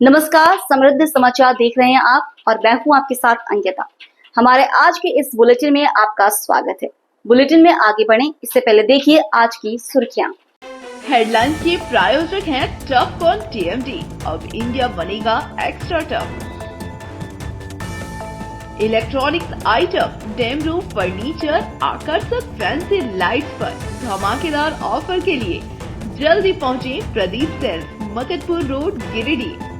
नमस्कार, समृद्ध समाचार देख रहे हैं आप और मैं हूं आपके साथ अंकिता। हमारे आज के इस बुलेटिन में आपका स्वागत है। बुलेटिन में आगे बढ़ें इससे पहले देखिए आज की सुर्खियां। हेडलाइन के प्रायोजक हैं टफ कॉन टीएमडी। अब इंडिया बनेगा extra tough. Electronics item, dam roof furniture, आकर्षक फैंसी लाइट्स पर धमाकेदार ऑफर के लिए जल्दी पहुंचे प्रदीप सेल्स, मकतपुर रोड, गिरिडीह।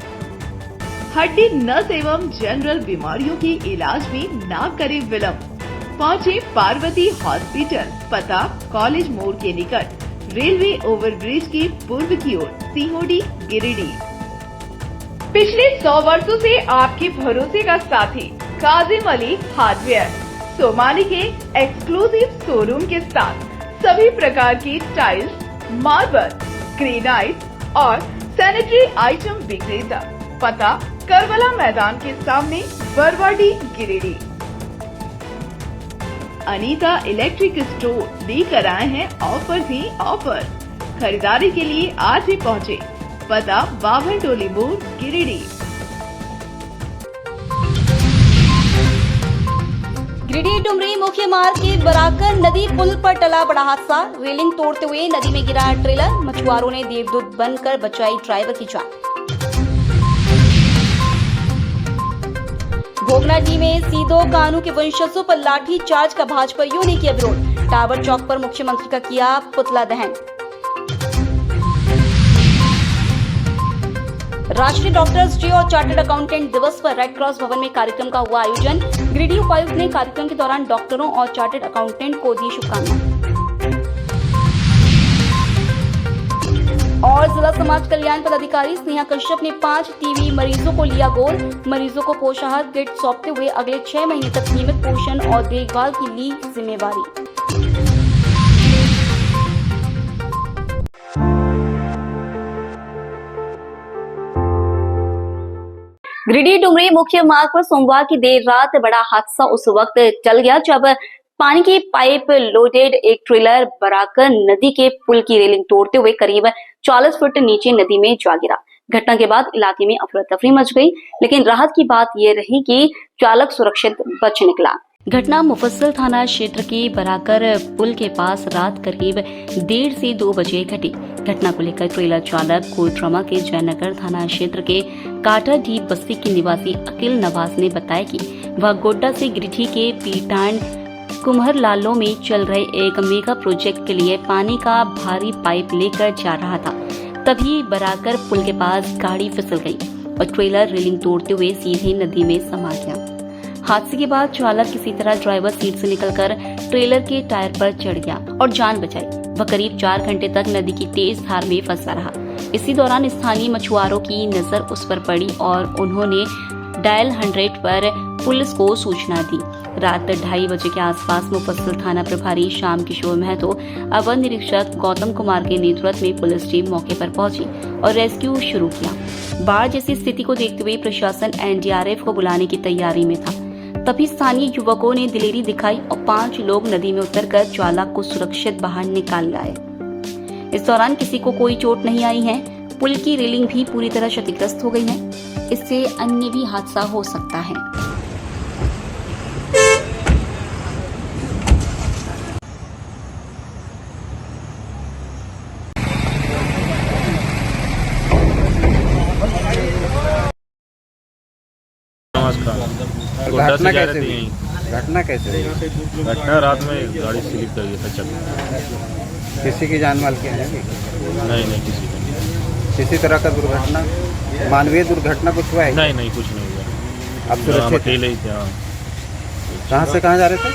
हड्डी, नस एवं जनरल बीमारियों के इलाज में ना करे विलंब। पहुंचे पार्वती हॉस्पिटल, पता कॉलेज मोड़ के निकट, रेलवे ओवरब्रिज के पूर्व की ओर, सीहोडी, गिरिडीह। पिछले 100 वर्षों से आपके भरोसे का साथी काजिम अली हार्डवेयर, सोमानी के एक्सक्लूसिव शोरूम के साथ सभी प्रकार की टाइल्स, मार्बल, ग्रेनाइट और सैनिटरी आइटम विक्रेता। पता करबला मैदान के सामने, बरवाडी, गिरिडीह। अनीता इलेक्ट्रिक स्टोर लेकर आए हैं ऑफर ही ऑफर। खरीदारी के लिए आज ही पहुंचे। पता बाभन टोली मोड़, गिरिडीह। गिरिडीह डुमरी मुख्य मार्ग के बराकर नदी पुल पर टला बड़ा हादसा। रेलिंग तोड़ते हुए नदी में गिरा ट्रेलर। मछुआरों ने देवदूत बनकर बचाई ड्राइवर की जान। भोगनाडीह में सीधो कानू के वंशजों पर लाठी चार्ज का भाजपाइयों ने किया विरोध। टावर चौक पर मुख्यमंत्री का किया पुतला दहन। राष्ट्रीय डॉक्टर्स डे और चार्टर्ड अकाउंटेंट दिवस पर रेड क्रॉस भवन में कार्यक्रम का हुआ आयोजन। गिरिडीह उपायुक्त ने कार्यक्रम के दौरान डॉक्टरों और चार्टर्ड अकाउंटेंट को दी शुभकामनाएं। और जिला समाज कल्याण पदाधिकारी स्नेहा कश्यप ने 5 टीबी मरीजों को लिया गोद। मरीजों को पोषाहार किट सौंपते हुए अगले 6 महीने तक नियमित पोषण और देखभाल की ली जिम्मेवारी। गिरिडीह डुमरी मुख्य मार्ग पर सोमवार की देर रात बड़ा हादसा उस वक्त टल गया जब पानी की पाइप लोडेड एक ट्रेलर बराकर नदी के पुल की रेलिंग तोड़ते हुए करीब 40 फुट नीचे नदी में जा गिरा। घटना के बाद इलाके में अफरा तफरी मच गई, लेकिन राहत की बात यह रही कि चालक सुरक्षित बच निकला। घटना मुफस्सिल थाना क्षेत्र के बराकर पुल के पास रात करीब 1:30 से 2 बजे घटी। घटना को लेकर ट्रेलर चालक कोटरमा के जयनगर थाना क्षेत्र के काटाडीह बस्ती के निवासी अकील नवाज ने बताया कि वह गोड्डा से गिरिडीह के पीटांड कुम्हर लालो में चल रहे एक मेगा प्रोजेक्ट के लिए पानी का भारी पाइप लेकर जा रहा था। तभी बराकर पुल के पास गाड़ी फिसल गई और ट्रेलर रेलिंग तोड़ते हुए सीधे नदी में समा गया। हादसे के बाद चालक किसी तरह ड्राइवर सीट से निकलकर ट्रेलर के टायर पर चढ़ गया और जान बचाई। वह करीब 4 घंटे तक नदी की तेज धार में फंसा रहा। इसी दौरान स्थानीय मछुआरों की नजर उस पर पड़ी और उन्होंने डायल 100 पर पुलिस को सूचना दी। रात 2:30 बजे के आसपास मुफस्सिल थाना प्रभारी श्याम किशोर महतो, अवर निरीक्षक गौतम कुमार के नेतृत्व में पुलिस टीम मौके पर पहुंची और रेस्क्यू शुरू किया। बाढ़ जैसी स्थिति को देखते हुए प्रशासन एनडीआरएफ को बुलाने की तैयारी में था। तभी स्थानीय युवकों ने दिलेरी दिखाई और 5 लोग नदी में उतरकर चालक को सुरक्षित बाहर निकाल लाए। इस दौरान किसी को कोई चोट नहीं आई है। पुल की रेलिंग भी पूरी तरह क्षतिग्रस्त हो गई है। इससे अन्य भी हादसा हो सकता है। नमस्कार। घटना कैसे हुई? घटना रात में गाड़ी स्लिप कर गया था चक्कर। किसी की जान माल की है? नहीं किसी का नहीं। किसी तरह का दुर्घटना, मानवीय दुर्घटना कुछ हुआ है? नहीं कुछ नहीं हुआ। अब सुरक्षित अकेले ही थे। हाँ। कहाँ से कहाँ जा रहे थे?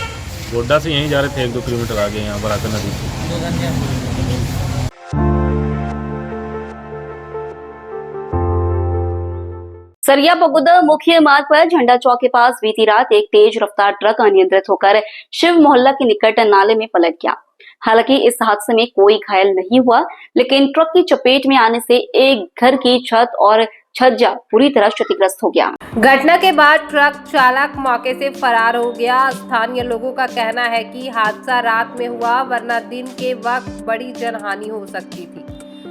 गोड्डा से यहीं जा रहे थे, 1-2 किलोमीटर आगे यहाँ बराकर नदी से। सरिया बगुदा मुख्य मार्ग पर झंडा चौक के पास बीती रात एक तेज रफ्तार ट्रक अनियंत्रित होकर शिव मोहल्ला के निकट नाले में पलट गया। हालांकि इस हादसे में कोई घायल नहीं हुआ, लेकिन ट्रक की चपेट में आने से एक घर की छत और छज्जा पूरी तरह क्षतिग्रस्त हो गया। घटना के बाद ट्रक चालक मौके से फरार हो गया। स्थानीय लोगों का कहना है कि हादसा रात में हुआ, वरना दिन के वक्त बड़ी जनहानि हो सकती थी।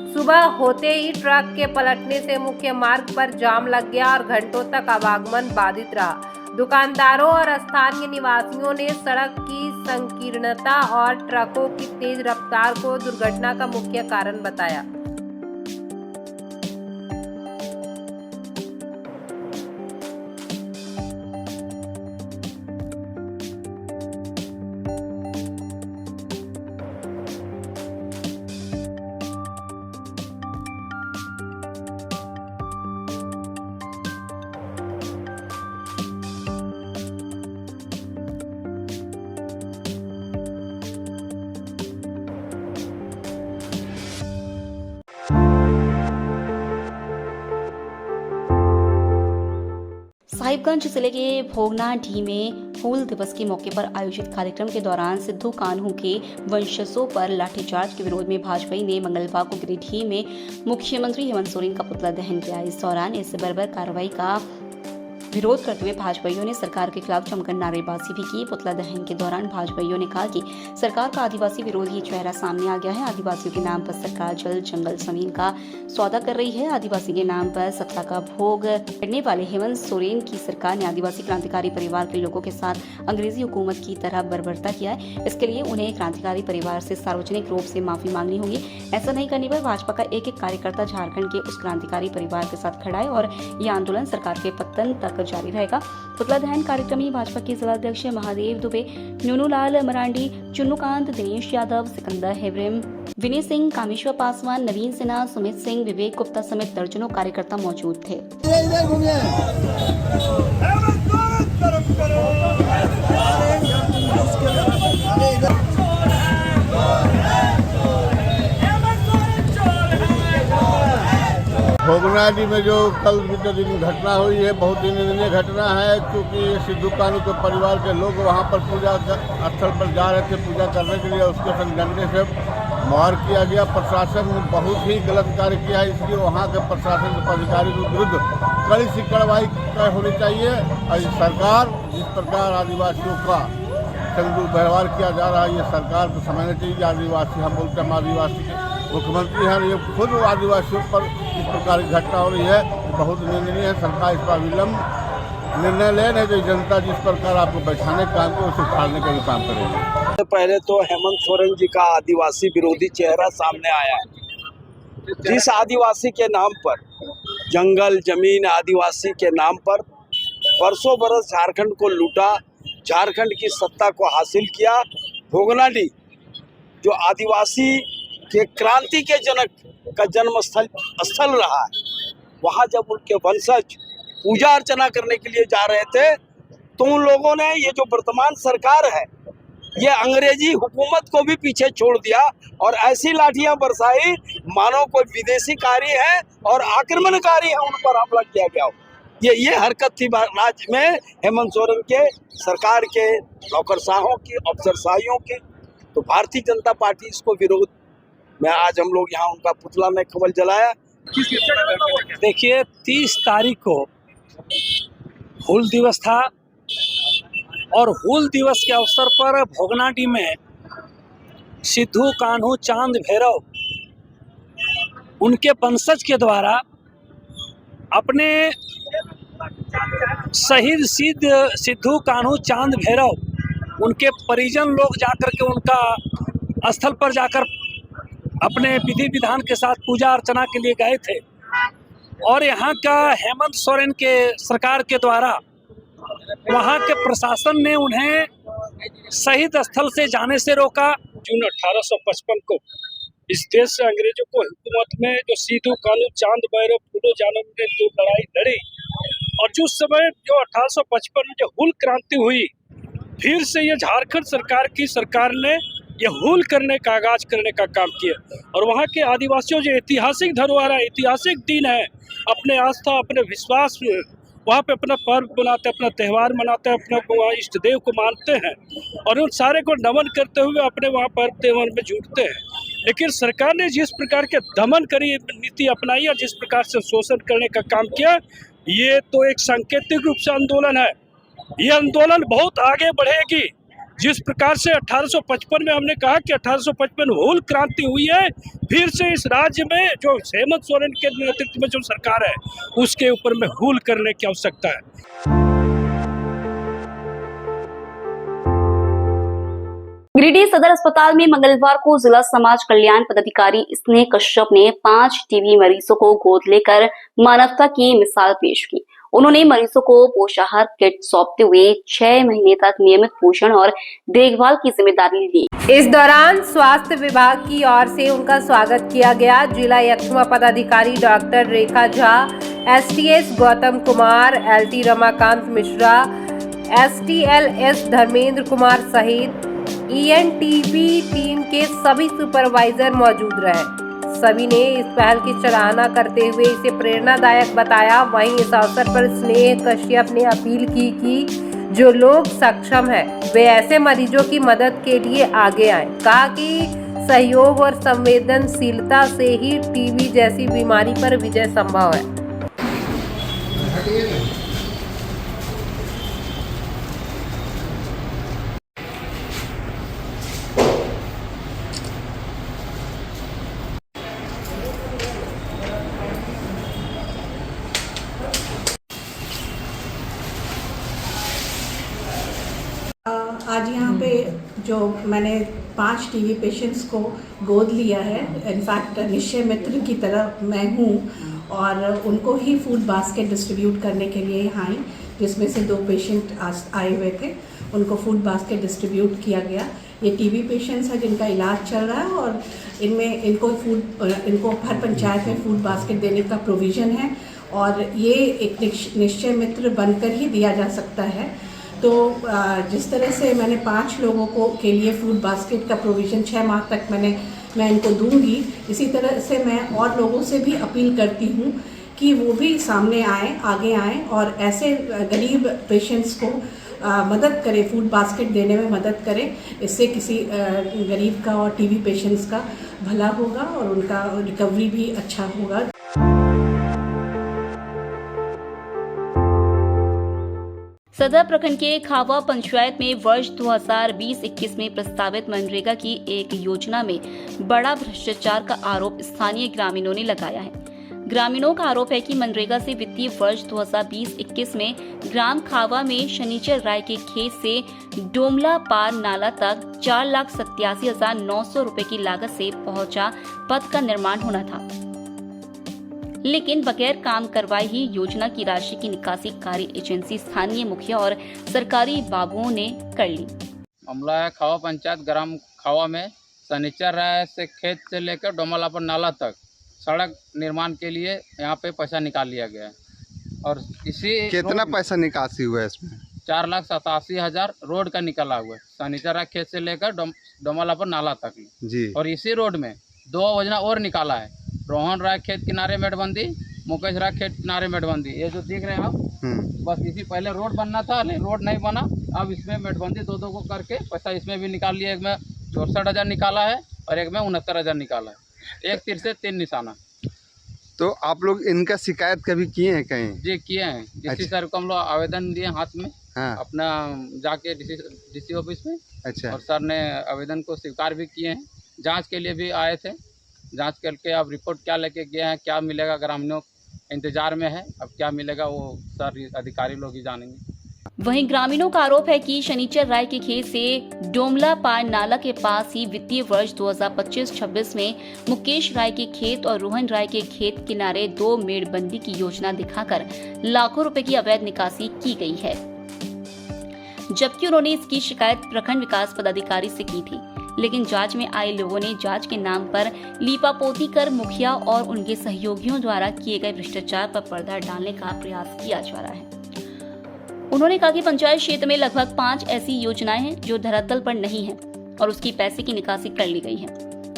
सुबह होते ही ट्रक के पलटने से मुख्य मार्ग पर जाम लग गया और घंटों तक आवागमन बाधित रहा। दुकानदारों और स्थानीय निवासियों ने सड़क की संकीर्णता और ट्रकों की तेज रफ्तार को दुर्घटना का मुख्य कारण बताया। साहिबगंज जिले के भोगनाडीह में हूल दिवस के मौके पर आयोजित कार्यक्रम के दौरान सिद्धू कान्हू के वंशजों पर लाठीचार्ज के विरोध में भाजपा ने मंगलवार को गिरिडीह में मुख्यमंत्री हेमंत सोरेन का पुतला दहन किया। इस दौरान इस बर्बर कार्रवाई का विरोध करते हुए भाजपाइयों ने सरकार के खिलाफ जमकर नारेबाजी भी की। पुतला दहन के दौरान भाजपाइयों ने कहा कि सरकार का आदिवासी विरोधी चेहरा सामने आ गया है। आदिवासियों के नाम पर सरकार जल जंगल जमीन का सौदा कर रही है। आदिवासी के नाम पर सत्ता का भोग करने वाले हेमंत सोरेन की सरकार ने आदिवासी क्रांतिकारी परिवार के लोगों के साथ अंग्रेजी हुकूमत की तरह बर्बरता किया है। इसके लिए उन्हें क्रांतिकारी परिवार से सार्वजनिक रूप से माफी मांगनी होगी। ऐसा नहीं करने पर भाजपा का एक एक कार्यकर्ता झारखंड के उस क्रांतिकारी परिवार के साथ खड़ा है और ये आंदोलन सरकार के पतन तक जारी रहेगा। पुतला दहन कार्यक्रम में भाजपा के जिला अध्यक्ष महादेव दुबे, न्यूनूलाल मरांडी, चुन्नूकांत, दिनेश यादव, सिकंदर हेब्रिम, विनय सिंह, कामेश्वर पासवान, नवीन सिन्हा, सुमित सिंह, विवेक गुप्ता समेत दर्जनों कार्यकर्ता मौजूद थे। भोगनाडीह में जो कल बीते दिन घटना हुई है बहुत ही निंदनीय घटना है, क्योंकि सिद्धू कान्हू के परिवार के लोग वहां पर पूजा स्थल पर जा रहे थे पूजा करने के लिए, उसके संग डंडे से मार किया गया। प्रशासन ने बहुत ही गलत कार्य किया, इसलिए वहां के प्रशासन के अधिकारी के विरुद्ध कड़ी सी कार्रवाई होनी चाहिए। और सरकार जिस प्रकार आदिवासियों का संग व्यवहार किया जा रहा है, ये सरकार को समझना चाहिए। आदिवासी, हम बोलते हैं आदिवासी के मुख्यमंत्री हैं, ये खुद आदिवासियों पर इस प्रकार की घटना हो रही है, बहुत निंदनीय है। सरकार इस पर विलम्ब निर्णय ले, नहीं तो जनता जिस प्रकार आपको बैठाने का काम को उसे उखाड़ने का भी काम करेगी। पहले तो हेमंत सोरेन जी का आदिवासी विरोधी चेहरा सामने आया है। जिस आदिवासी के नाम पर जंगल जमीन, आदिवासी के नाम पर बरसों बरस झारखंड को लूटा, झारखंड की सत्ता को हासिल किया। भोगनाडीह जो आदिवासी के क्रांति के जनक का जन्म स्थल रहा है, वहाँ जब उनके वंशज पूजा अर्चना करने के लिए जा रहे थे तो उन लोगों ने, ये जो वर्तमान सरकार है, ये अंग्रेजी हुकूमत को भी पीछे छोड़ दिया और ऐसी लाठियां बरसाई मानो कोई विदेशी कारी है और आक्रमणकारी है, उन पर हमला किया गया हो। ये हरकत थी राज्य में हेमंत सोरेन के सरकार के नौकरशाहों की, अफसरशाहियों की। तो भारतीय जनता पार्टी इसको विरोध में आज हम लोग यहाँ उनका पुतला में कमल जलाया। देखिए 30 तारीख को हूल दिवस था और हूल दिवस के अवसर पर भोगनाडीह में सिद्धू कान्हू चांद भैरव उनके वंशज के द्वारा अपने शहीद सिद्धू कान्हू चांद भैरव उनके परिजन लोग जाकर के उनका स्थल पर जाकर अपने विधि विधान के साथ पूजा अर्चना के लिए गए थे और यहाँ का हेमंत सोरेन के सरकार के द्वारा वहाँ के प्रशासन ने उन्हें शहीद स्थल से जाने से रोका। जून 1855 को इस देश से अंग्रेजों को हुकूमत में जो सिद्धू कान्हू चांद भैरव फूलो जानम ने दो लड़ाई लड़ी और जिस समय जो 1855 में जो हूल क्रांति हुई, फिर से ये झारखंड सरकार ने ये हूल करने का आगाज करने का काम किया और वहाँ के आदिवासियों जो ऐतिहासिक धरोहर है, ऐतिहासिक दिन है, अपने आस्था अपने विश्वास वहाँ पे अपना पर्व मनाते हैं, अपना त्यौहार मनाते हैं, अपना इष्ट देव को मानते हैं और उन सारे को नमन करते हुए अपने वहाँ पर्व त्यौहार में जुटते हैं। लेकिन सरकार ने जिस प्रकार के दमन करी नीति अपनाई और जिस प्रकार से शोषण करने का काम किया, ये तो एक सांकेतिक रूप से आंदोलन है। ये आंदोलन बहुत आगे बढ़ेगी जिस प्रकार से 1855 में हमने कहा कि 1855 हूल क्रांति हुई है, फिर से इस राज्य में जो हेमंत सोरेन के नेतृत्व में जो सरकार है उसके ऊपर में हूल करने की आवश्यकता है। गिरिडीह सदर अस्पताल में मंगलवार को जिला समाज कल्याण पदाधिकारी स्नेह कश्यप ने 5 टीबी मरीजों को गोद लेकर मानवता की मिसाल पेश की। उन्होंने मरीजों को पोषाहार किट सौंपते हुए 6 महीने तक नियमित पोषण और देखभाल की जिम्मेदारी ली। इस दौरान स्वास्थ्य विभाग की ओर से उनका स्वागत किया गया। जिला यक्ष्मा पदाधिकारी doctor Rekha Jha, STS Gautam Kumar, LT Ramakant Mishra, STLS Dharmendra Kumar सहित ENTP टीम के सभी सुपरवाइजर मौजूद रहे। सभी ने इस पहल की सराहना करते हुए इसे प्रेरणादायक बताया। वहीं इस अवसर पर स्नेह कश्यप ने अपील की कि जो लोग सक्षम हैं वे ऐसे मरीजों की मदद के लिए आगे आएं। कहा कि सहयोग और संवेदनशीलता से ही टीबी जैसी बीमारी पर विजय संभव है। आज यहाँ पे जो मैंने 5 टीबी पेशेंट्स को गोद लिया है, इनफैक्ट निश्चय मित्र की तरह मैं हूँ और उनको ही फूड बास्केट डिस्ट्रीब्यूट करने के लिए यहाँ आई, जिसमें से 2 पेशेंट आए हुए थे, उनको फूड बास्केट डिस्ट्रीब्यूट किया गया। ये टीबी पेशेंट्स हैं जिनका इलाज चल रहा है और इनमें इनको हर पंचायत में फूड बास्केट देने का प्रोविज़न है और ये एक निश्चय मित्र बनकर ही दिया जा सकता है। तो जिस तरह से मैंने 5 लोगों को के लिए फूड बास्केट का प्रोविज़न 6 माह तक मैं इनको दूंगी, इसी तरह से मैं और लोगों से भी अपील करती हूँ कि वो भी सामने आगे आएँ और ऐसे गरीब पेशेंट्स को मदद करें, फूड बास्केट देने में मदद करें। इससे किसी गरीब का और टीबी पेशेंट्स का भला होगा और उनका रिकवरी भी अच्छा होगा। सदर प्रखंड के खावा पंचायत में वर्ष 2020-21 में प्रस्तावित मनरेगा की एक योजना में बड़ा भ्रष्टाचार का आरोप स्थानीय ग्रामीणों ने लगाया है। ग्रामीणों का आरोप है कि मनरेगा से वित्तीय वर्ष 2020-21 में ग्राम खावा में शनिचर राय के खेत से डोमला पार नाला तक 4,87,900 रुपए की लागत से पहुंचा पथ का निर्माण होना था, लेकिन बगैर काम करवाए ही योजना की राशि की निकासी कार्य एजेंसी स्थानीय मुखिया और सरकारी बाबुओं ने कर ली। मामला है खावा पंचायत ग्राम खावा में शनिचर राय से खेत से लेकर डोमलापुर नाला तक सड़क निर्माण के लिए यहाँ पे पैसा निकाल लिया गया है और इसी कितना पैसा निकासी हुआ है इसमें? 4,87,000 रोड का निकाला हुआ है, शनिचर राय खेत से लेकर डोमलापुर नाला तक जी। और इसी रोड में 2 योजना और निकाला है, रोहन राय खेत किनारे मेटबंदी, मुकेश राय खेत किनारे मेटबंदी। ये जो देख रहे हैं आप, बस इसी पहले रोड बनना था, लेकिन रोड नहीं बना, अब इसमें मेटबंदी 2-2 को करके पैसा इसमें भी निकाल लिया। एक में 64,000 निकाला है और एक में 69,000 निकाला है, एक तीर से 3 निशाना। तो आप लोग इनका शिकायत कभी किए हैं कहीं? जी किए हैं, डीसी सर को हम लोग आवेदन दिए हाथ में। हाँ। अपना जाके डीसी ऑफिस में। अच्छा। और सर ने आवेदन को स्वीकार भी किए हैं, जांच के लिए भी आए थे, जांच करके अब रिपोर्ट क्या लेके गए हैं, क्या मिलेगा ग्रामीणों इंतजार में है, अब क्या मिलेगा वो सर अधिकारी लोग ही जानेंगे। वहीं ग्रामीणों का आरोप है कि शनिचर राय के खेत से डोमला पार नाला के पास ही वित्तीय वर्ष 2025-26 में मुकेश राय के खेत और रोहन राय के खेत किनारे 2 मेड़बंदी की योजना दिखाकर लाखों रुपए की अवैध निकासी की गई है, जबकि उन्होंने इसकी शिकायत प्रखंड विकास पदाधिकारी से की थी, लेकिन जांच में आए लोगों ने जांच के नाम पर लीपापोती कर मुखिया और उनके सहयोगियों द्वारा किए गए भ्रष्टाचार पर पर्दा डालने का प्रयास किया जा रहा है। उन्होंने कहा कि पंचायत क्षेत्र में लगभग 5 ऐसी योजनाएं हैं जो धरातल पर नहीं हैं और उसकी पैसे की निकासी कर ली गई है।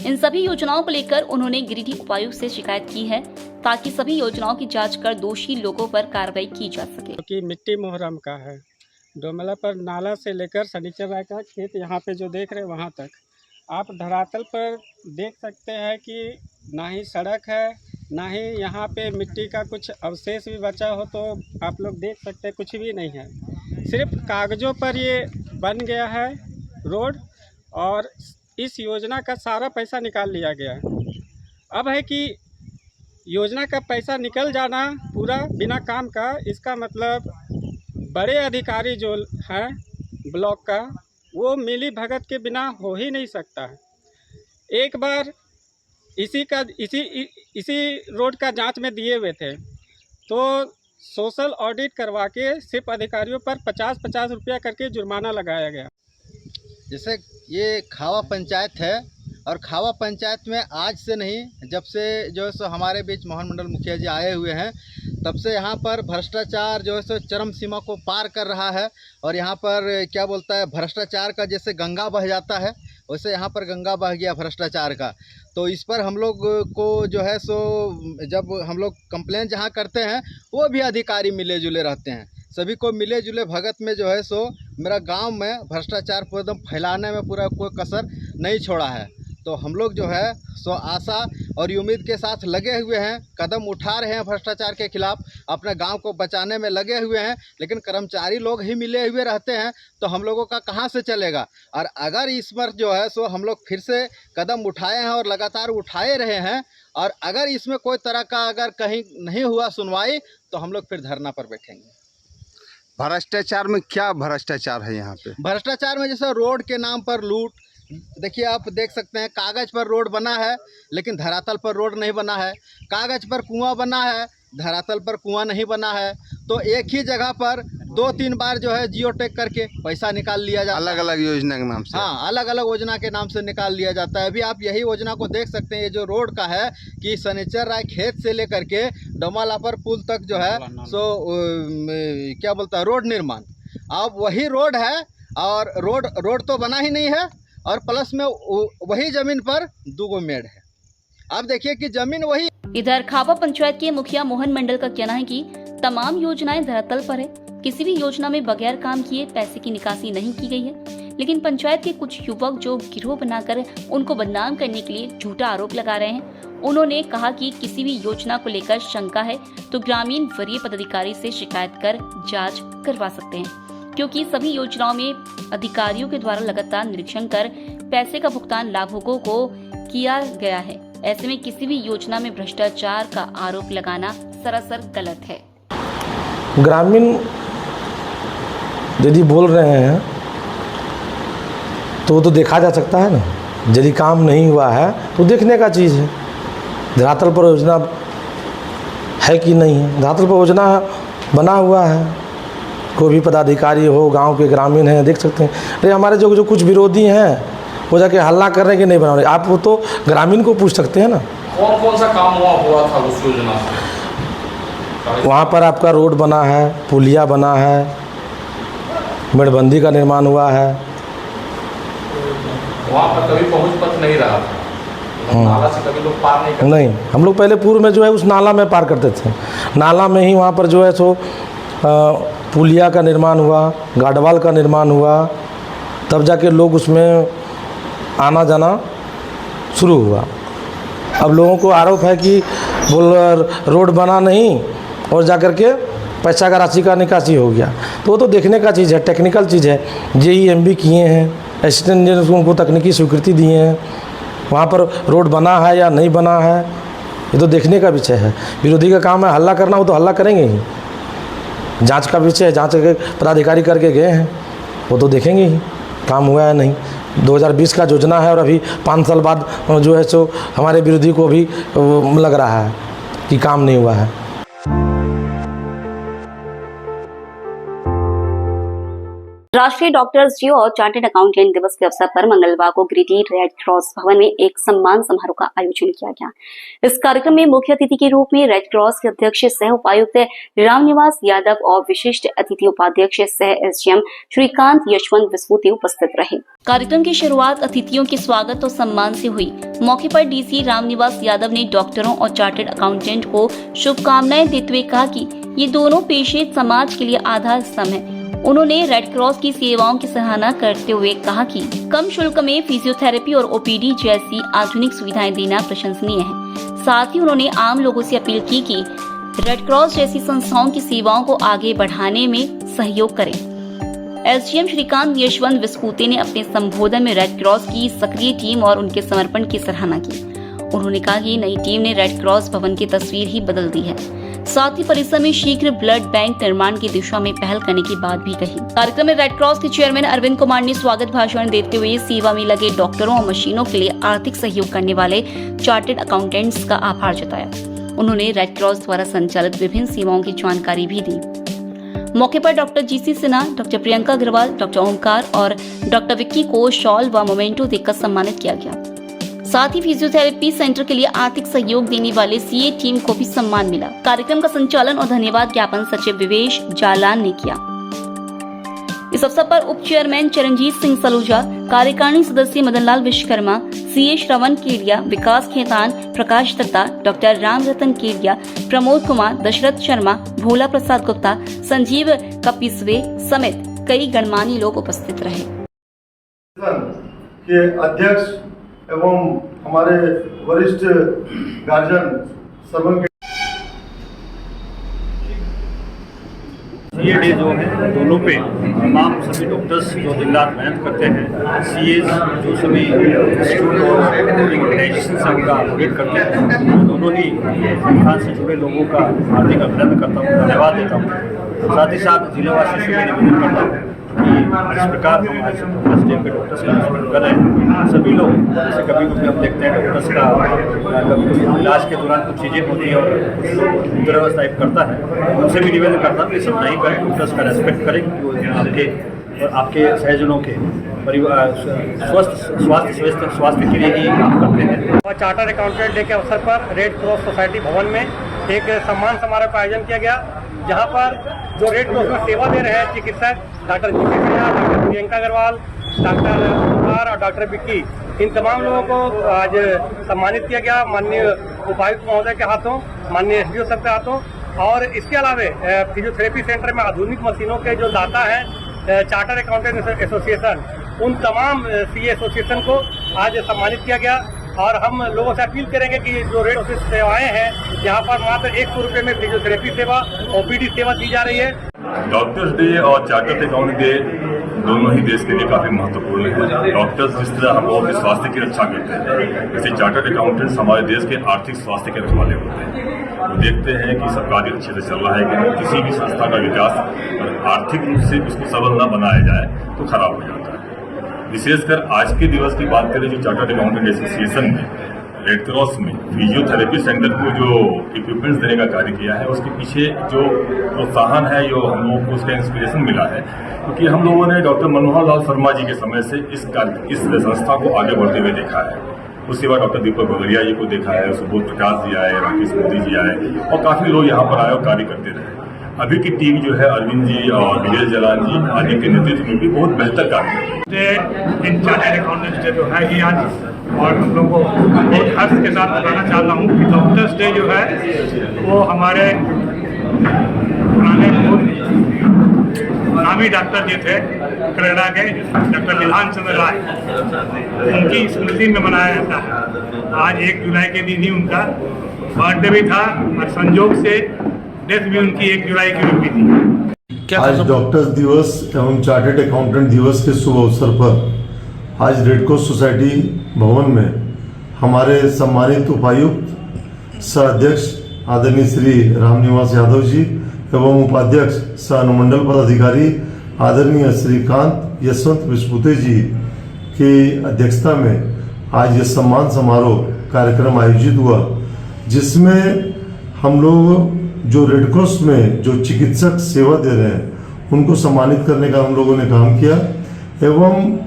इन सभी योजनाओं को लेकर उन्होंने गिरिडीह उपायुक्त से शिकायत की है ताकि सभी योजनाओं की जांच कर दोषी लोगों पर कार्रवाई की जा सके। कि मिट्टी मोहरम का है, डोमला पर नाला से लेकर शनिचर राय का खेत यहाँ पे जो देख रहे हैं वहाँ तक आप धरातल पर देख सकते हैं कि ना ही सड़क है, ना ही यहाँ पे मिट्टी का कुछ अवशेष भी बचा हो, तो आप लोग देख सकते हैं कुछ भी नहीं है, सिर्फ कागज़ों पर ये बन गया है रोड, और इस योजना का सारा पैसा निकाल लिया गया है। अब है कि योजना का पैसा निकल जाना पूरा बिना काम का, इसका मतलब बड़े अधिकारी जो हैं ब्लॉक का, वो मिली भगत के बिना हो ही नहीं सकता है। एक बार इसी रोड का जांच में दिए हुए थे, तो सोशल ऑडिट करवा के सिर्फ अधिकारियों पर 50-50 रुपया करके जुर्माना लगाया गया। जैसे ये खावा पंचायत है, और खावा पंचायत में आज से नहीं, जब से जो है सो हमारे बीच मोहन मंडल मुखिया जी आए हुए हैं, तब से यहाँ पर भ्रष्टाचार जो है सो चरम सीमा को पार कर रहा है। और यहाँ पर क्या बोलता है, भ्रष्टाचार का जैसे गंगा बह जाता है, वैसे यहाँ पर गंगा बह गया भ्रष्टाचार का। तो इस पर हम लोग को जो है सो जब हम लोग कंप्लेन जहाँ करते हैं, वो भी अधिकारी मिले जुले रहते हैं। सभी को मिले जुले भगत में जो है सो मेरा गांव में भ्रष्टाचार को एकदम फैलाने में पूरा कोई कसर नहीं छोड़ा है। तो हम लोग जो है सो आशा और उम्मीद के साथ लगे हुए हैं, कदम उठा रहे हैं भ्रष्टाचार के खिलाफ, अपने गांव को बचाने में लगे हुए हैं। लेकिन कर्मचारी लोग ही मिले हुए रहते हैं, तो हम लोगों का कहां से चलेगा। और अगर इस पर जो है सो हम लोग फिर से कदम उठाए हैं और लगातार उठाए रहे हैं, और अगर इसमें कोई तरह का अगर कहीं नहीं हुआ सुनवाई, तो हम लोग फिर धरना पर बैठेंगे। भ्रष्टाचार में क्या भ्रष्टाचार है यहाँ पे? भ्रष्टाचार में जैसे रोड के नाम पर लूट, देखिए आप देख सकते हैं, कागज़ पर रोड बना है लेकिन धरातल पर रोड नहीं बना है। कागज़ पर कुआं बना है, धरातल पर कुआं नहीं बना है। तो एक ही जगह पर 2-3 बार जो है जियो टैग करके पैसा निकाल लिया जाता है, अलग अलग योजना के नाम से। हाँ, अलग अलग योजना के नाम से निकाल लिया जाता है। अभी आप यही योजना को देख सकते हैं, ये जो रोड का है कि शनिचर राय खेत से लेकर के डोमालापर पुल तक जो है सो क्या बोलता है, रोड निर्माण। अब वही रोड है, और रोड तो बना ही नहीं है, और प्लस में वही जमीन पर 2 मेड़ है। अब देखिए कि जमीन वही। इधर खावा पंचायत के मुखिया मोहन मंडल का कहना है कि तमाम योजनाएं धरातल पर है, किसी भी योजना में बगैर काम किए पैसे की निकासी नहीं की गई है। लेकिन पंचायत के कुछ युवक जो गिरोह बनाकर उनको बदनाम करने के लिए झूठा आरोप लगा रहे हैं। उन्होंने कहा कि किसी भी योजना को लेकर शंका है तो ग्रामीण वरीय पदाधिकारी से शिकायत कर जांच करवा सकते हैं, क्योंकि सभी योजनाओं में अधिकारियों के द्वारा लगातार निरीक्षण कर पैसे का भुगतान लाभुकों को किया गया है। ऐसे में किसी भी योजना में भ्रष्टाचार का आरोप लगाना सरासर गलत है। ग्रामीण यदि बोल रहे हैं तो वो तो देखा जा सकता है ना, यदि काम नहीं हुआ है तो देखने का चीज़ है। धरातल पर योजना है कि नहीं है, धरातल पर योजना बना हुआ है, कोई भी पदाधिकारी हो, गांव के ग्रामीण हैं, देख सकते हैं। अरे हमारे जो कुछ विरोधी हैं वो जाके हल्ला कर रहे हैं कि नहीं बना रहे, आप वो तो ग्रामीण को पूछ सकते हैं ना। कौन कौन सा काम हुआ था उस योजना से? वहाँ पर आपका रोड बना है, पुलिया बना है, मेड़बंदी का निर्माण हुआ है। वहाँ पर कभी पहुँच पथ नहीं रहा था, नाला से कभी लोग पार नहीं करते? नहीं, हम लोग पहले पूर्व में जो है उस नाला में पार करते थे। नाला में ही वहाँ पर जो है सो पुलिया का निर्माण हुआ, गाडवाल का निर्माण हुआ, तब जाके लोग उसमें आना जाना शुरू हुआ। अब लोगों को आरोप है कि बोल रोड बना नहीं और जाकर के पैसा का राशि का निकासी हो गया, तो वो तो देखने का चीज़ है, टेक्निकल चीज़ है। JEMB किए हैं, असिस्टेंट इंजीनियर उनको तकनीकी स्वीकृति दिए हैं, वहाँ पर रोड बना है या नहीं बना है ये तो देखने का विषय है। विरोधी का काम है हल्ला करना, वो तो हल्ला करेंगे ही। जांच का विषय है, जांच के पदाधिकारी करके गए हैं, वो तो देखेंगे ही काम हुआ है नहीं। 2020 का योजना है और अभी 5 साल बाद जो है सो हमारे विरोधी को भी लग रहा है कि काम नहीं हुआ है। राष्ट्रीय डॉक्टर्स डे और चार्टर्ड अकाउंटेंट दिवस के अवसर पर मंगलवार को गिरिडीह रेड क्रॉस भवन में एक सम्मान समारोह का आयोजन किया गया। इस कार्यक्रम में मुख्य अतिथि के रूप में रेड क्रॉस के अध्यक्ष सह उपायुक्त रामनिवास यादव और विशिष्ट अतिथि उपाध्यक्ष सह SGM श्रीकांत यशवंत विस्फूति उपस्थित रहे। कार्यक्रम की शुरुआत अतिथियों के स्वागत और सम्मान से हुई। मौके पर DC रामनिवास यादव ने डॉक्टरों और चार्टर्ड अकाउंटेंट को शुभकामनाएं देते हुए कहा कि ये दोनों पेशे समाज के लिए आधार स्तंभ है। उन्होंने रेड क्रॉस की सेवाओं की सराहना करते हुए कहा कि कम शुल्क में फिजियोथेरेपी और OPD जैसी आधुनिक सुविधाएं देना प्रशंसनीय है। साथ ही उन्होंने आम लोगों से अपील की कि रेड क्रॉस जैसी संस्थाओं की सेवाओं को आगे बढ़ाने में सहयोग करें। एसडीएम श्रीकांत यशवंत विस्पूते ने अपने संबोधन में रेड क्रॉस की सक्रिय टीम और उनके समर्पण की सराहना की। उन्होंने कहा कि नई टीम ने रेड क्रॉस भवन की तस्वीर ही बदल दी है। साथ ही परिसर में शीघ्र ब्लड बैंक निर्माण की दिशा में पहल करने की बात भी कही। कार्यक्रम में रेड क्रॉस के चेयरमैन अरविंद कुमार ने स्वागत भाषण देते हुए सेवा में लगे डॉक्टरों और मशीनों के लिए आर्थिक सहयोग करने वाले चार्टर्ड अकाउंटेंट्स का आभार जताया। उन्होंने रेड क्रॉस द्वारा संचालित विभिन्न सेवाओं की जानकारी भी दी। मौके पर doctor GC Sinha, doctor Priyanka Agarwal, doctor Omkar और डॉक्टर विक्की को शॉल व मोमेंटो देकर सम्मानित किया गया। साथ ही फिजियोथेरेपी सेंटर के लिए आर्थिक सहयोग देने वाले सीए टीम को भी सम्मान मिला। कार्यक्रम का संचालन और धन्यवाद ज्ञापन सचिव विवेश जालान ने किया। इस अवसर पर उप चेयरमैन चरणजीत सिंह सलूजा, कार्यकारिणी सदस्य मदनलाल विश्वकर्मा, सीए श्रवण केडिया, विकास खेतान, प्रकाश दत्ता, डॉक्टर राम रतन केडिया, प्रमोद कुमार, दशरथ शर्मा, भोला प्रसाद गुप्ता, संजीव कपिस्वे समेत कई गणमान्य लोग उपस्थित रहे। के अध्यक्ष एवं हमारे वरिष्ठ गार्जियन सर्वन ये डे जो है दोनों पे तमाम सभी डॉक्टर्स जो दिन रात मेहनत करते हैं, सीएस जो सभी इंस्टीट्यूट और ऑर्गेनाइजेशन से उनका अपडेट करते हैं, दोनों ही संस्थान से जुड़े लोगों का हार्दिक अभिनंदन करता हूँ, धन्यवाद देता हूँ। साथ ही साथ जिलावासी से मैं निवेदन करता हूँ कि जिस प्रकार हम आज फर्स्ट डे पे डॉक्टर्स का हॉस्पिटल कर रहे हैं, सभी लोग जैसे कभी कभी हम देखते हैं डॉक्टर्स का कभी इलाज के दौरान कुछ चीज़ें होती है और कुछ लोग दुर्व्यवस्था टाइप करता है, उनसे भी निवेदन करता हूँ कि सब नहीं करें, डॉक्टर्स का रेस्पेक्ट करें, आपके सहजनों के परिवार स्वास्थ्य के लिए ही काम करते हैं। और चार्टर्ड अकाउंटेंट डे के अवसर पर रेड क्रॉस सोसाइटी भवन में एक सम्मान समारोह का आयोजन किया गया, जहां पर जो रेड क्रॉस में सेवा दे रहे हैं चिकित्सक doctor GC Sinha, doctor Priyanka Agarwal, doctor Kumar और डॉक्टर विक्की, इन तमाम लोगों को आज सम्मानित किया गया माननीय उपायुक्त महोदय के हाथों, माननीय एसडीओ साहब के हाथों। और इसके अलावा फिजियोथेरेपी सेंटर में आधुनिक मशीनों के जो दाता हैं चार्टर्ड अकाउंटेंट एसोसिएशन, उन तमाम सीए एसोसिएशन को आज सम्मानित किया गया। और हम लोगों से अपील करेंगे कि जो रेड क्रॉस सेवाएं हैं, यहाँ पर मात्र 100 रुपये में फिजियोथेरेपी सेवा, ओपीडी सेवा दी जा रही है। डॉक्टर्स डे और चार्टर्ड अकाउंटेंट डे दोनों ही देश के लिए काफ़ी महत्वपूर्ण है। डॉक्टर्स जिस तरह हम लोगों के स्वास्थ्य की रक्षा करते हैं, जैसे चार्टर्ड अकाउंटेंट्स हमारे देश के आर्थिक स्वास्थ्य के रखवाले होते हैं। वो देखते हैं कि सब कार्य अच्छे से चल रहा है कि किसी भी संस्था का विकास आर्थिक रूप से उसको सबल न बनाया जाए तो खराब हो जाता है। विशेषकर आज के दिवस की बात करें, जो चार्टर्ड अकाउंटेंट एसोसिएशन ने रेड क्रॉस में फिजियोथेरेपी सेंटर को जो इक्विपमेंट्स देने का कार्य किया है, उसके पीछे जो प्रोत्साहन है, जो हम लोगों को उसका इंस्पिरेशन मिला है, क्योंकि हम लोगों ने डॉक्टर मनोहर लाल शर्मा जी के समय से इस संस्था को आगे बढ़ते हुए देखा है। उसके बाद डॉक्टर दीपक बगड़िया जी को देखा है, सुबोध प्रकाश जी आए, राकेश मोदी जी आए और काफ़ी लोग यहाँ पर आए और कार्य करते रहे। अभी की टीम जो है अरविंद जी और विजय जलान जी आदि के नेतृत्व में भी बहुत बेहतर कार्य कर रही है। इन चार्टर्ड अकाउंटेंट्स डे जो है ये आज, और हम लोग को बहुत हर्ष के साथ बताना चाहता हूँ कि डॉक्टर्स डे जो है वो हमारे पुराने नामी डॉक्टर जो थे कनाडा के डॉक्टर निधान चंद्र राय, उनकी स्मृति में मनाया जाता है। आज 1 जुलाई के दिन ही उनका बर्थडे भी था और संयोग से डेथ भी उनकी 1 जुलाई की हुई थी। आज डॉक्टर्स दिवस एवं चार्टर्ड अकाउंटेंट दिवस के शुभ अवसर पर आज रेड क्रॉस सोसाइटी भवन में हमारे सम्मानित उपायुक्त सह अध्यक्ष आदरणीय श्री रामनिवास यादव जी एवं उपाध्यक्ष सह अनुमंडल पदाधिकारी आदरणीय श्रीकांत यशवंत विस्पूते जी की अध्यक्षता में आज ये सम्मान समारोह कार्यक्रम आयोजित हुआ, जिसमें हम लोग जो रेड क्रॉस में जो चिकित्सक सेवा दे रहे हैं उनको सम्मानित करने का हम लोगों ने काम किया एवं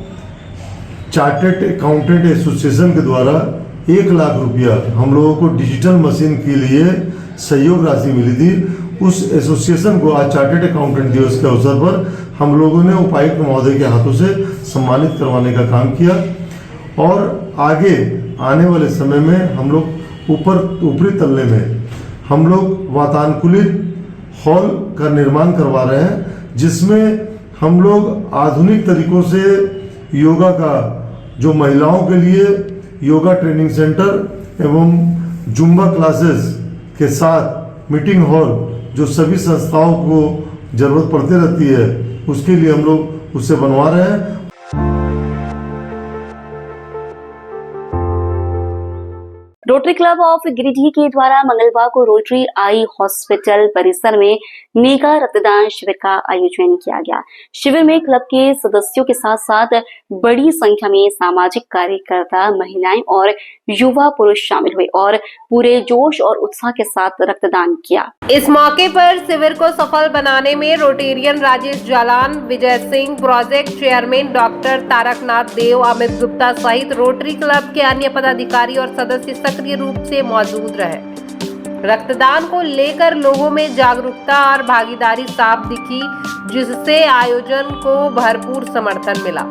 चार्टर्ड अकाउंटेंट एसोसिएशन के द्वारा 1 लाख रुपया हम लोगों को डिजिटल मशीन के लिए सहयोग राशि मिली थी। उस एसोसिएशन को आज चार्टर्ड अकाउंटेंट दिवस के अवसर पर हम लोगों ने उपायुक्त महोदय के हाथों से सम्मानित करवाने का काम किया और आगे आने वाले समय में हम लोग ऊपरी तल्ले में हम लोग वातानुकूलित हॉल का निर्माण करवा रहे हैं, जिसमें हम लोग आधुनिक तरीकों से योगा का जो महिलाओं के लिए योगा ट्रेनिंग सेंटर एवं जुम्बा क्लासेस के साथ मीटिंग हॉल जो सभी संस्थाओं को जरूरत पड़ती रहती है, उसके लिए हम लोग उसे बनवा रहे हैं। रोटरी क्लब ऑफ गिरिडीह के द्वारा मंगलवार को रोटरी आई हॉस्पिटल परिसर में मेगा रक्तदान शिविर का आयोजन किया गया। शिविर में क्लब के सदस्यों के साथ साथ बड़ी संख्या में सामाजिक कार्यकर्ता, महिलाएं और युवा पुरुष शामिल हुए और पूरे जोश और उत्साह के साथ रक्तदान किया। इस मौके पर शिविर को सफल बनाने में Rotarian Rajesh Jalan, Vijay Singh, project chairman doctor Tarakanath Dev, Amit Gupta सहित रोटरी क्लब के अन्य पदाधिकारी और सदस्य सक्रिय रूप से मौजूद रहे। रक्तदान को लेकर लोगों में जागरूकता और भागीदारी साफ दिखी, जिससे आयोजन को भरपूर समर्थन मिला।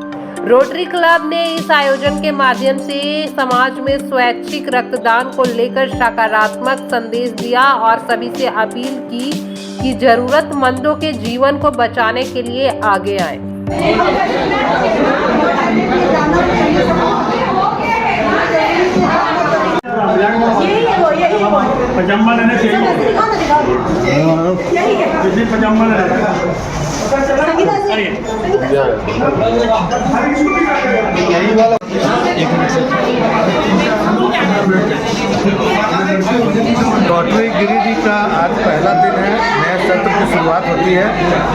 रोटरी क्लब ने इस आयोजन के माध्यम से समाज में स्वैच्छिक रक्तदान को लेकर सकारात्मक संदेश दिया और सभी से अपील की कि जरूरतमंदों के जीवन को बचाने के लिए आगे आए। पजामा लेने से पजामा रोटरी गिरिडीह का आज पहला दिन है, नए सत्र की शुरुआत होती है।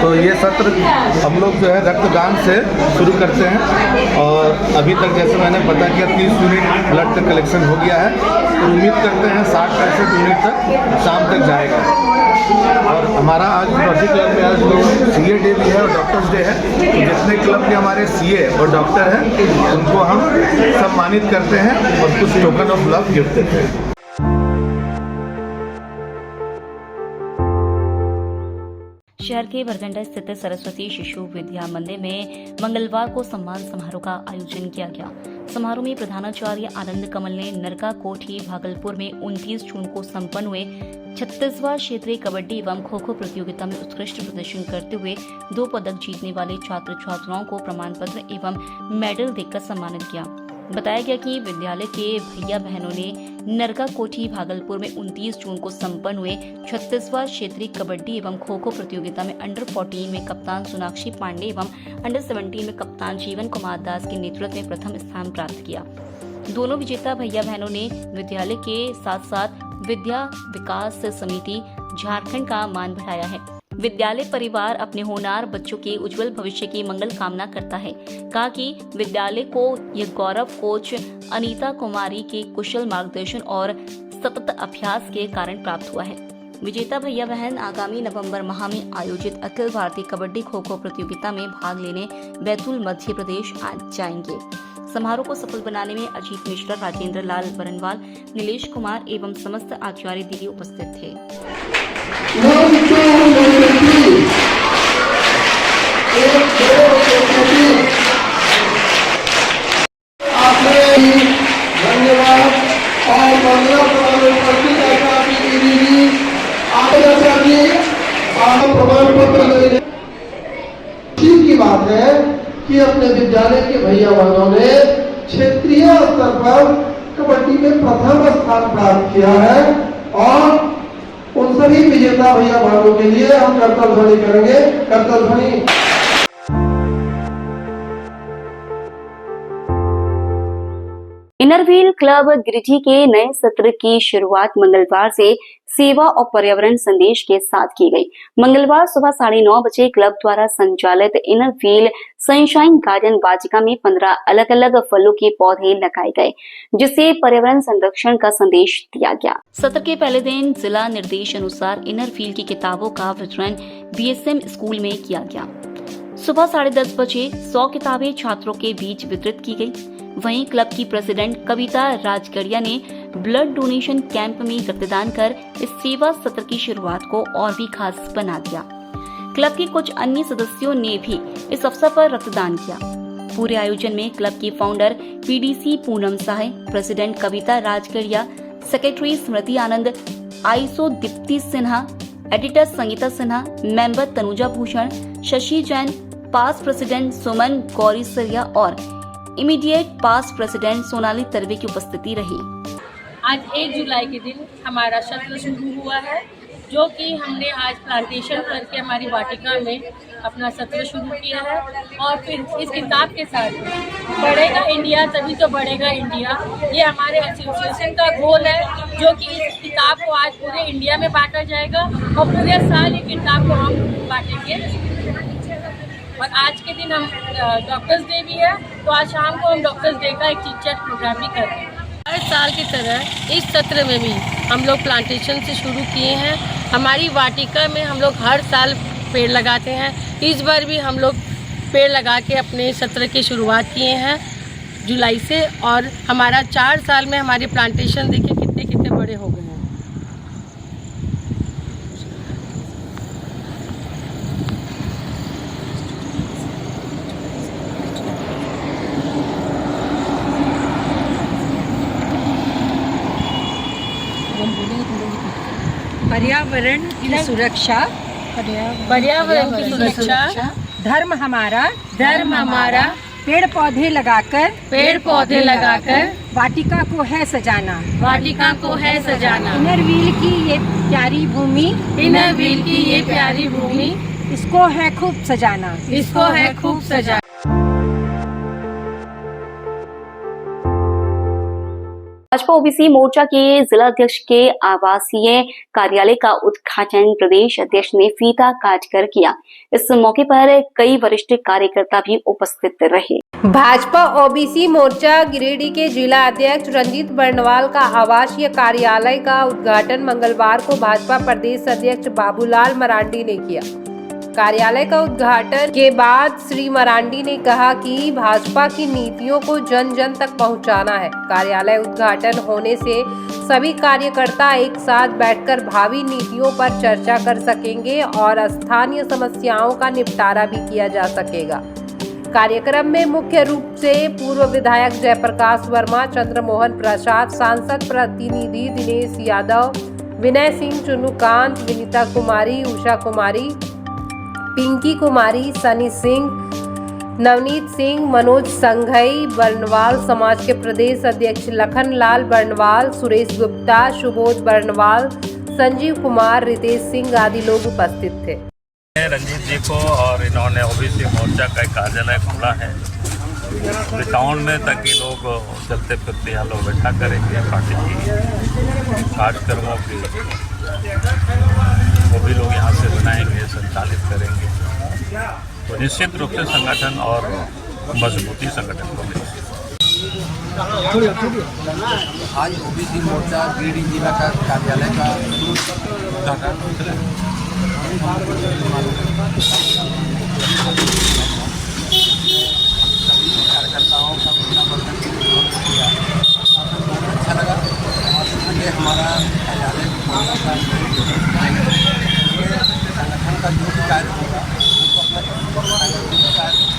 तो ये सत्र हम लोग जो है रक्तदान से शुरू करते हैं और अभी तक जैसे मैंने पता किया 30 यूनिट ब्लड का कलेक्शन हो गया है। तो उम्मीद करते हैं 60-65 यूनिट तक शाम तक जाएगा। और हमारा आज रोटरी क्लब में आज CA डे भी है और डॉक्टर्स डे है। तो जितने क्लब के हमारे CA और डॉक्टर हैं उनको हम सम्मानित करते हैं और कुछ टोकन ऑफ लव गिफ्ट देते हैं। शहर के बरगंडा स्थित सरस्वती शिशु विद्या मंदिर में मंगलवार को सम्मान समारोह का आयोजन किया गया। समारोह में प्रधानाचार्य आनंद कमल ने नरका कोठी भागलपुर में 29 जून को संपन्न हुए 36वां क्षेत्रीय कबड्डी एवं खो खो प्रतियोगिता में उत्कृष्ट प्रदर्शन करते हुए 2 पदक जीतने वाले छात्र छात्राओं को प्रमाण पत्र एवं मेडल देकर सम्मानित किया। बताया गया कि विद्यालय के भैया बहनों ने नरका कोठी भागलपुर में 29 जून को संपन्न हुए 36वां क्षेत्रीय कबड्डी एवं खो खो प्रतियोगिता में अंडर 14 में कप्तान सोनाक्षी पांडे एवं अंडर 17 में कप्तान जीवन कुमार दास के नेतृत्व में प्रथम स्थान प्राप्त किया। दोनों विजेता भैया बहनों ने विद्यालय के साथ साथ विद्या विकास समिति झारखंड का मान बढ़ाया है। विद्यालय परिवार अपने होनहार बच्चों के उज्जवल भविष्य की मंगल कामना करता है। कहा कि विद्यालय को यह गौरव कोच अनीता कुमारी के कुशल मार्गदर्शन और सतत अभ्यास के कारण प्राप्त हुआ है। विजेता भैया बहन आगामी नवंबर माह में आयोजित अखिल भारतीय कबड्डी खो खो प्रतियोगिता में भाग लेने बैतूल मध्य प्रदेश आ जाएंगे। समारोह को सफल बनाने में अजीत मिश्रा, राजेंद्र लाल बरनवाल, नीलेश कुमार एवं समस्त आचार्य दीदी उपस्थित थे। की बात है कि अपने विद्यालय के भैया बहनों ने क्षेत्रीय स्तर पर कबड्डी में प्रथम स्थान प्राप्त किया है और उन सभी विजेता भैया बहनों के लिए हम करतल ध्वनि करेंगे। करतल ध्वनि। इनर व्हील क्लब गिरिडीह के नए सत्र की शुरुआत मंगलवार से सेवा और पर्यावरण संदेश के साथ की गई। मंगलवार सुबह 9:30 बजे क्लब द्वारा संचालित इनर व्हील सनशाइन गार्डन वाटिका में 15 अलग अलग फलों के पौधे लगाए गए, जिससे पर्यावरण संरक्षण का संदेश दिया गया। सत्र के पहले दिन जिला निर्देश अनुसार इनर व्हील की किताबों का वितरण BSM स्कूल में किया गया। सुबह 10:30 बजे 100 किताबें छात्रों के बीच वितरित की गई। वहीं क्लब की प्रेसिडेंट कविता राजगढ़िया ने ब्लड डोनेशन कैंप में रक्तदान कर इस सेवा सत्र की शुरुआत को और भी खास बना दिया। क्लब के कुछ अन्य सदस्यों ने भी इस अवसर पर रक्तदान किया। पूरे आयोजन में क्लब की founder PDC Poonam Sahe, president Kavita Rajgarhia, secretary Smriti Anand, ISO Deepti Sinha, editor Sangeeta Sinha, member Tanuja Bhushan, Shashi Jain, past president Suman Gaurisaria और immediate past president Sonali Tarwe की उपस्थिति रही। आज 1 जुलाई के दिन हमारा सत्र शुरू हुआ है, जो कि हमने आज प्लांटेशन करके हमारी वाटिका में अपना सत्र शुरू किया है। और फिर इस किताब के साथ बढ़ेगा इंडिया तभी तो बढ़ेगा इंडिया, ये हमारे एसोसिएशन का गोल है, जो कि इस किताब को आज पूरे इंडिया में बांटा जाएगा और पूरे साल ये किताब को हम बांटेंगे। और आज के दिन हम डॉक्टर्स डे भी है, तो आज शाम को हम डॉक्टर्स डे का एक चिट चैट प्रोग्राम भी कर रहे हैं। हर साल की तरह इस सत्र में भी हम लोग प्लांटेशन से शुरू किए हैं। हमारी वाटिका में हम लोग हर साल पेड़ लगाते हैं। इस बार भी हम लोग पेड़ लगा के अपने सत्र की शुरुआत किए हैं जुलाई से, और हमारा 4 साल में हमारे प्लांटेशन देखिए कितने कितने बड़े हो गए हैं। पर्यावरण की सुरक्षा, पर्यावरण की सुरक्षा, धर्म हमारा, पेड़ पौधे लगाकर वाटिका को है सजाना, इनर व्हील की ये प्यारी भूमि, इसको है खूब सजाना। भाजपा ओबीसी मोर्चा के जिला अध्यक्ष के आवासीय कार्यालय का उद्घाटन प्रदेश अध्यक्ष ने फीता काटकर किया। इस मौके पर कई वरिष्ठ कार्यकर्ता भी उपस्थित रहे। भाजपा ओबीसी मोर्चा गिरिडीह के जिला अध्यक्ष रंजीत बर्णवाल का आवासीय कार्यालय का उद्घाटन मंगलवार को भाजपा प्रदेश अध्यक्ष बाबूलाल मरांडी ने किया। कार्यालय का उद्घाटन के बाद श्री मरांडी ने कहा कि भाजपा की नीतियों को जन जन तक पहुंचाना है। कार्यालय उद्घाटन होने से सभी कार्यकर्ता एक साथ बैठकर भावी नीतियों पर चर्चा कर सकेंगे और स्थानीय समस्याओं का निपटारा भी किया जा सकेगा। कार्यक्रम में मुख्य रूप से पूर्व विधायक जयप्रकाश वर्मा, चंद्रमोहन प्रसाद, सांसद प्रतिनिधि दिनेश यादव, विनय सिंह, चुनुकांत, विनीता कुमारी, उषा कुमारी, पिंकी कुमारी, सनी सिंह, नवनीत सिंह, मनोज संघई, बर्णवाल समाज के प्रदेश अध्यक्ष लखनलाल बर्णवाल, सुरेश गुप्ता, सुबोध बर्णवाल, संजीव कुमार, रितेश सिंह आदि लोग उपस्थित थे। रंजीत जी को और इन्होंने ओबीसी मोर्चा का एक कार्यालय खोला है टाउन में, ताकि लोग चलते फिरते यहाँ लोग बैठा करेंगे, पार्टी की कार्यक्रमों की वो भी लोग यहाँ से बनाएंगे, संचालित करेंगे, तो निश्चित रूप से संगठन और मजबूती संगठन को मिलेगी। आज ओबीसी मोर्चा गिरिडीह जिला का कार्यालय का उद्घाटन कार्यकर्ताओं का किया, अच्छा लगा। ये हमारा कार्यालय संगठन का जो भी कार्य होगा उसको अपना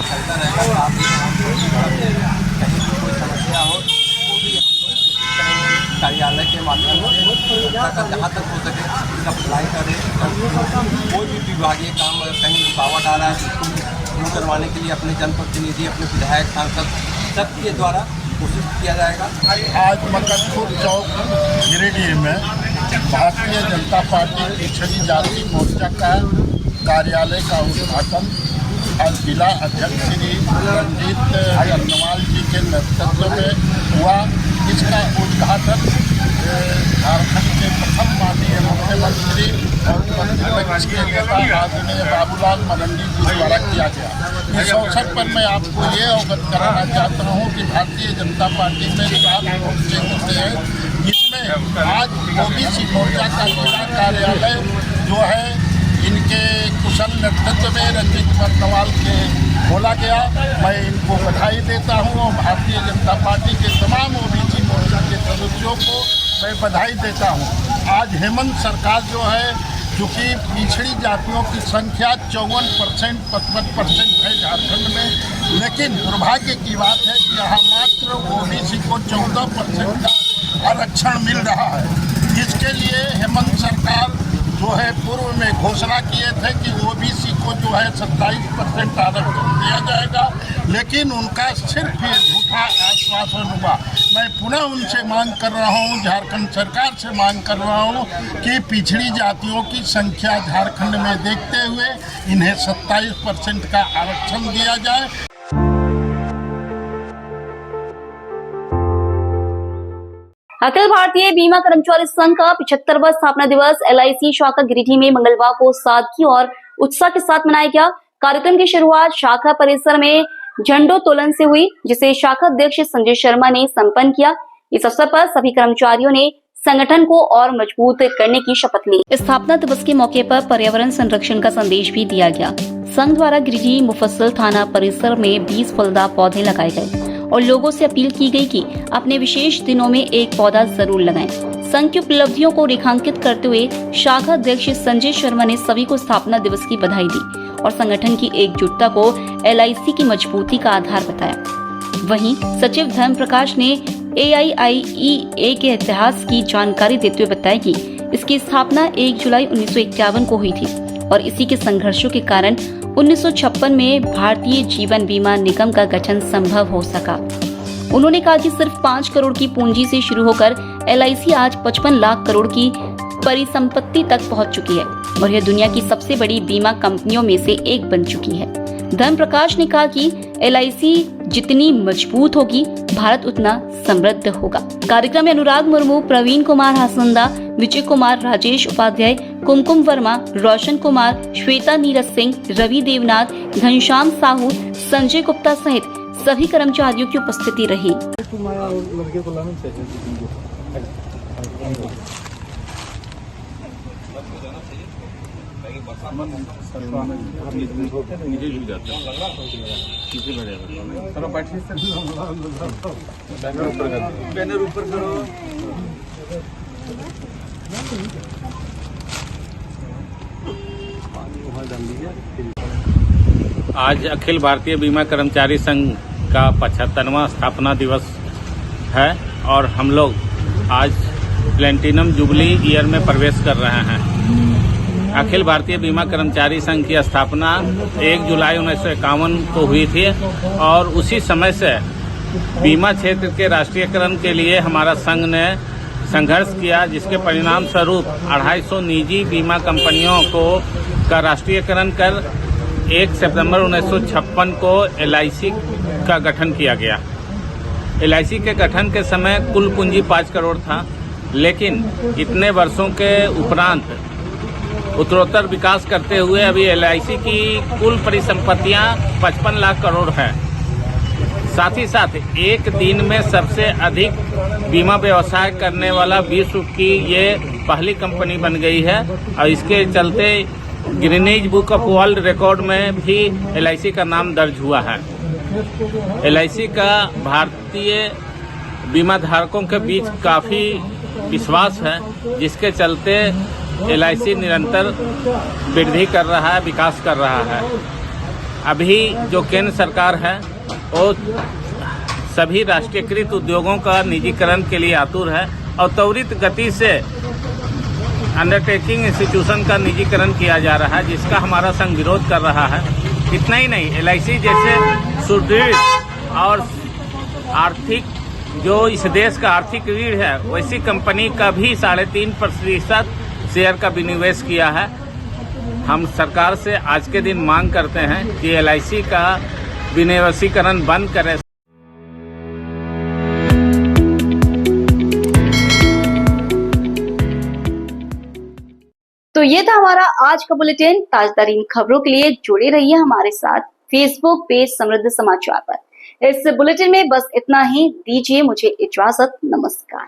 चलता रहेगा। कहीं भी कोई समस्या हो वो भी हम लोग करेंगे कार्यालय के माध्यम से, जहाँ तक हो सके सप्लाई करें। कोई भी विभागीय काम अगर कहीं रुकावट आ रहा है उसको शुरू करवाने के लिए अपने जनप्रतिनिधि, अपने विधायक, सांसद सबके द्वारा कोशिश किया जाएगा। आज मकरपुर चौक गिरिडीह में भारतीय जनता पार्टी पिछड़ी जाति मोर्चा का कार्यालय का उद्घाटन आज जिला अध्यक्ष श्री रंजीत बर्णवाल जी के नेतृत्व में हुआ। इसका उद्घाटन झारखंड के प्रथम माननीय मुख्यमंत्री और प्रतिपक्ष के नेता आदरणीय बाबूलाल मरांडी जी द्वारा किया गया। इस अवसर पर मैं आपको ये अवगत कराना चाहता हूँ कि भारतीय जनता पार्टी में 7 मोर्चे होते हैं, जिसमें आज ओबीसी मोर्चा का जिला कार्यालय जो है इनके कुशल नेतृत्व में रंजीत बर्णवाल के खोला गया। मैं इनको बधाई देता हूँ और भारतीय जनता पार्टी के तमाम ओबीसी मोर्चा के सदस्यों को मैं बधाई देता हूँ। आज हेमंत सरकार जो है, चूँकि पिछड़ी जातियों की संख्या 54%, 55% है झारखंड में, लेकिन दुर्भाग्य की बात है कि यहाँ मात्र ओबीसी को 14% का आरक्षण मिल रहा है। इसके लिए हेमंत सरकार जो है पूर्व में घोषणा किए थे कि ओबीसी को जो है 27% आरक्षण दिया जाएगा, लेकिन उनका सिर्फ ये झूठा आश्वासन हुआ। मैं पुनः उनसे मांग कर रहा हूँ, झारखंड सरकार से मांग कर रहा हूँ कि पिछड़ी जातियों की संख्या झारखंड में देखते हुए इन्हें 27% का आरक्षण दिया जाए। अखिल भारतीय बीमा कर्मचारी संघ का 75वां स्थापना दिवस LIC शाखा गिरिडीह में मंगलवार को सादगी और उत्साह के साथ मनाया गया। कार्यक्रम की शुरुआत शाखा परिसर में झंडोत्तोलन से हुई, जिसे शाखा अध्यक्ष संजय शर्मा ने संपन्न किया। इस अवसर पर सभी कर्मचारियों ने संगठन को और मजबूत करने की शपथ ली। स्थापना दिवस के मौके पर पर्यावरण संरक्षण का संदेश भी दिया गया। संघ द्वारा गिरिडीह मुफस्सिल थाना परिसर में 20 फलदार पौधे लगाए गए और लोगों से अपील की गई कि अपने विशेष दिनों में एक पौधा जरूर लगाएं। संघ की उपलब्धियों को रेखांकित करते हुए शाखा अध्यक्ष संजय शर्मा ने सभी को स्थापना दिवस की बधाई दी और संगठन की एकजुटता को LIC की मजबूती का आधार बताया। वहीं सचिव धर्म प्रकाश ने AIIEA के इतिहास की जानकारी देते हुए बताया कि इसकी स्थापना 1 जुलाई 1951 को हुई थी और इसी के संघर्षों के कारण 1956 में भारतीय जीवन बीमा निगम का गठन संभव हो सका। उन्होंने कहा कि सिर्फ 5 करोड़ की पूंजी से शुरू होकर LIC आज 55 लाख करोड़ की परिसंपत्ति तक पहुंच चुकी है और यह दुनिया की सबसे बड़ी बीमा कंपनियों में से एक बन चुकी है। धर्म प्रकाश ने कहा कि LIC जितनी मजबूत होगी, भारत उतना समृद्ध होगा। कार्यक्रम में अनुराग मुर्मू, प्रवीण कुमार हासंदा, विजय कुमार, राजेश उपाध्याय, कुमकुम वर्मा, रोशन कुमार, श्वेता नीरज सिंह, रवि देवनाथ, घनश्याम साहू, संजय गुप्ता सहित सभी कर्मचारियों की उपस्थिति रही। आज अखिल भारतीय बीमा कर्मचारी संघ का 75वां स्थापना दिवस है और हम लोग आज प्लेटिनम जुबली ईयर में प्रवेश कर रहे हैं। अखिल भारतीय बीमा कर्मचारी संघ की स्थापना 1 जुलाई 1951 को हुई थी और उसी समय से बीमा क्षेत्र के राष्ट्रीयकरण के लिए हमारा संघ ने संघर्ष किया, जिसके परिणाम स्वरूप 250 निजी बीमा कंपनियों का राष्ट्रीयकरण कर 1 सितंबर 1956 को LIC का गठन किया गया। LIC के गठन के समय कुल पूंजी 5 करोड़ था, लेकिन इतने वर्षों के उपरांत उत्तरोत्तर विकास करते हुए अभी LIC की कुल परिसंपत्तियां 55 लाख करोड़ है। साथ ही साथ एक दिन में सबसे अधिक बीमा व्यवसाय करने वाला विश्व की ये पहली कंपनी बन गई है और इसके चलते Guinness book of world record में भी LIC का नाम दर्ज हुआ है। LIC का भारतीय बीमा धारकों के बीच काफ़ी विश्वास है, जिसके चलते LIC निरंतर वृद्धि कर रहा है, विकास कर रहा है। अभी जो केंद्र सरकार है वो सभी राष्ट्रीयकृत उद्योगों का निजीकरण के लिए आतुर है और त्वरित गति से अंडरटेकिंग इंस्टीट्यूशन का निजीकरण किया जा रहा है, जिसका हमारा संघ विरोध कर रहा है। इतना ही नहीं, LIC जैसे सुदृढ़ और आर्थिक जो इस देश का आर्थिक रीढ़ है, वैसी कंपनी का भी 3.5% शेयर का विनिवेश किया है। हम सरकार से आज के दिन मांग करते हैं कि LIC का विनिवेशीकरण बंद करें। तो ये था हमारा आज का बुलेटिन। ताज़ातरीन खबरों के लिए जुड़े रहिए हमारे साथ फेसबुक पेज समृद्ध समाचार पर। इस बुलेटिन में बस इतना ही। दीजिए मुझे इजाजत। नमस्कार।